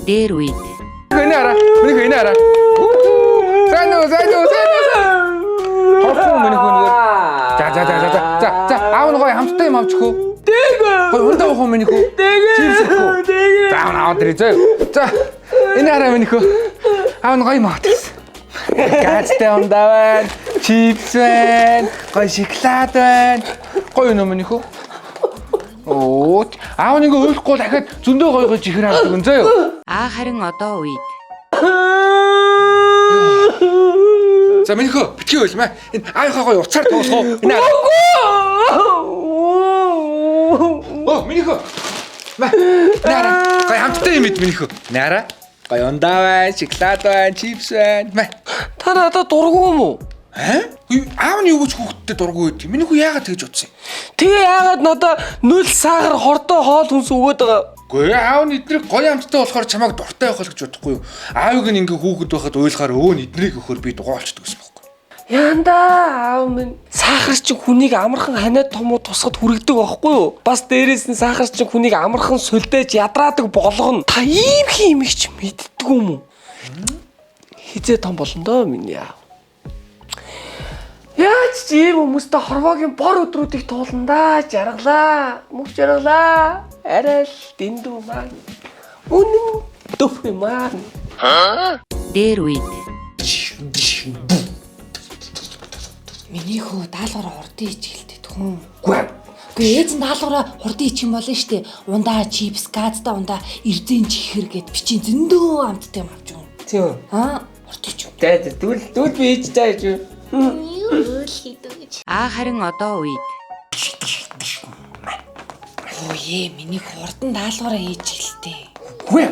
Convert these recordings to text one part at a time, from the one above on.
Дээр үед. Миний хараа. Сайн уу. Хоохгүй миний хүн. За. Аав нь гоё хамттай юм авчих уу? Гоё ундаа уу миний хүн. За аваад ирээ зөө. За. Энэ хараа миний хүн. Аав нь гоё юм аваад ирсэн. Газтай ундаа байна. Чипс байна. Гоё шоколад байна. Гоё юм миний хүн. Оо, аав нэг ойлгохгүй дахиад зөндөө гоё чихэр авдаг юм зөө. Харин одоо үед. За минийхөө битгий байлмаа. Энэ аавынхаа гоё уцаар тоосгоо. Энэ минийхөө. Нара гоё хамттай юм минийхөө. Нара гоё ундаа байна, шоколад байна, чипс байна. Та надад дурггүй юм уу? Аав нь юу гэж хүүхдтэй дурггүй байд. Минийхөө яагаад тэгж утсан юм? Тэгээ яагаад надад 0 сахар хордоо хоол хүнс өгөөд байгаа? Гэхдээ аав нь эднийг гоё амттай болохоор чамайг дуртай байх гэж бодохгүй юу? Аавыг нь ингээ хүүхэд байхад уйлахаар өө нь эднийг өгөхөр би дугаалчдаг гэсэн байхгүй. Яндаа аав минь сахар чинь хүнийг амархан ханиад томуу тусгад хүрэгдэг байхгүй юу? Бас дээрээс нь сахар чинь хүнийг амархан сүлдээж ядраадаг болгоно. Та ийм химигч мэддэг юм уу? Хизээ том болно доо миний аав. Яаж ч ийм хүмүүстэй хорвоогийн бор өдрүүдийг туулна да. Жаргалаа. Мөх жаргалаа. Арай л дэндүү маань. Үнэн дөв юм маань. Дээр үед. Миний хөө даалгавраа хурдан ичгэлтэй түн. Үгүй ээж нь даалгавраа хурдан ичих юм болно штэ. Ундаа чипс, газтай ундаа эрдэн чихэр гэд бичийн зөндөө амттай юм авч өгнө. Тийм. Хурдан ич. Дүүл би ээж тааж юу? Харин одоо үед. Өөе, миний хурдан даалгавраа хийж гэлтэй. Үгүй.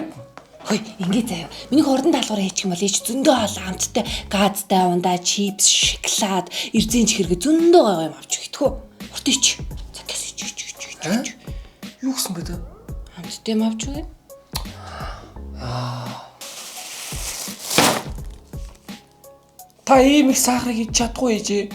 Хөөе, ингэ заяа. Миний хурдан даалгавраа хийчих юм бол ээж зөндөө хоол амттай, газтай ундаа чипс, шоколад, эрдэн чихэр гэ зөндөө гоё юм авч өгтгөө. Хурдан ич. Закас ич. Юу гэсэн бэ тэ? Амттай юм авч өгье. Та ийм их сахарыг хийж чадахгүй ээжээ.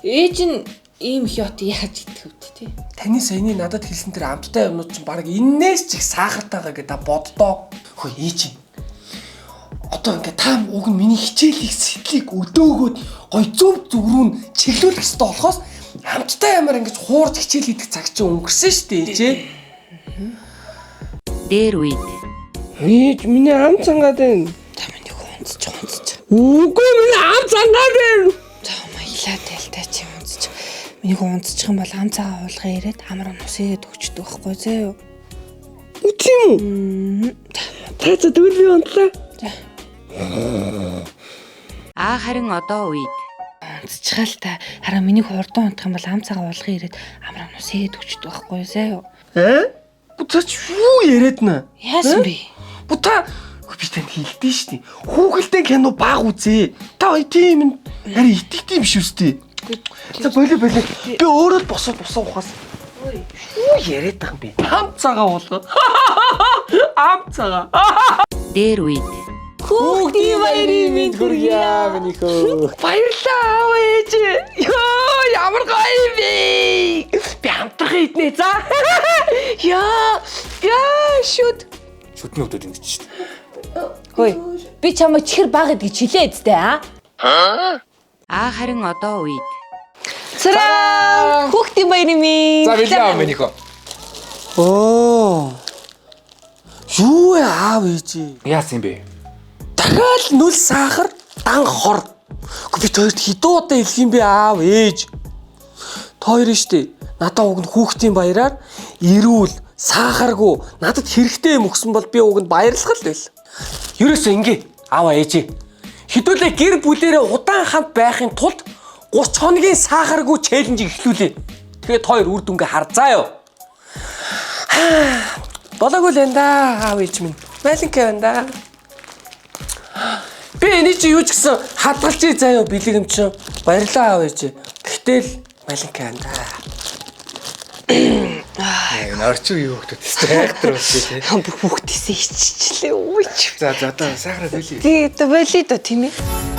Ээж нь ийм их ят яаж идэх вэ те? Таны саяны надад хэлсэн тэр амттай юмнууд чинь баг энээс ч их сахартайгаа гэдэг та боддоо. Хөөе ээж. Одоо ингээ та уг нь миний хичээлийг сэтлийг өдөөгөөд гой зөв рүүн чиглүүлэх хэрэгтэй болохоос амттай ямар ингэж хуурж хичээл хийдэг цаг чинь өнгөрсөн шүү дээ ээжээ. Дээр үед. Ээж миний ам цангаад байна. Та миний хонцч. Үгүй миний ам цангаад байна. За маялаа тэлтэй чи хонцч. Миний хонцчих юм бол ам цагаа уулгаа ирээд амар нусээд өгчдөг байхгүй зөө. Үгүй юм. Та зөвлөе онтлаа. За. Харин одоо үед. Онцчихал та хараа миний хурдан унтах юм бол ам цагаа уулгаа ирээд амар нусээд өгчдөг байхгүй зөө. Буцаач юу яриад нэ? Яасан бэ? Бута би танд хэлдэж штий. Хүүхэлдэйн кино баг үзээ. Та тийм нь харин итгэдэг юм биш үстэй. За болоо. Би өөрөө босоо ухаас. Юу яриад байгаа юм бэ? Ам цагаа уулгаа. Ам цагаа. Дээр үед. Хүүхдийн баярын мэнд хүргье миний хөө. Баярлалаа аав ээж. Йоо ямар гоё юм бэ? Би хамтрах иднэ за. Яа шүд. Шүтнүүдүүд ингэж шүү дээ. Хөөе. Би чамайг чихэр баг гэдгийг хилээ эцтэй Харин одоо үед. Цараа! Хүүхдийн баярын мэнд. За билээ минийхөө. Оо. Юу аав ээж. Яасан бэ? Дахиад 0 сахар, дан хор. Гэхдээ би хоёрт хэдэн удаа хэлэх юм бэ аав ээж. Хоёр штэ. Надаа уг нь хүүхдийн баяраар эрүүл, сахаргүй надад хэрэгтэй юм өгсөн бол би уг нь баярлах л байл. Ерөөсөө ингээ аава ээжээ. Хэдүүлээ гэр бүлээрээ удаан хамт байхын тулд 30 хоногийн сахаргүй челленж эхлүүлээ. Тэгээд хоёр үр дүнгээ харзаа юу. Болоогүй л энэ да аав ээж минь. Байлинкаа байна да. Би энэ чи юу ч гэсэн хадгалж заяа бэлэг юм чи. Баярлалаа аав ээж. Гэтэл байлинкаа байна да. Орчин юу хөхтэй тест актер болчихээ тий. Бүх хүүхдээсээ иччихлээ ууч. За одоо сахараа төлөе. Тий, болий да тийм ээ.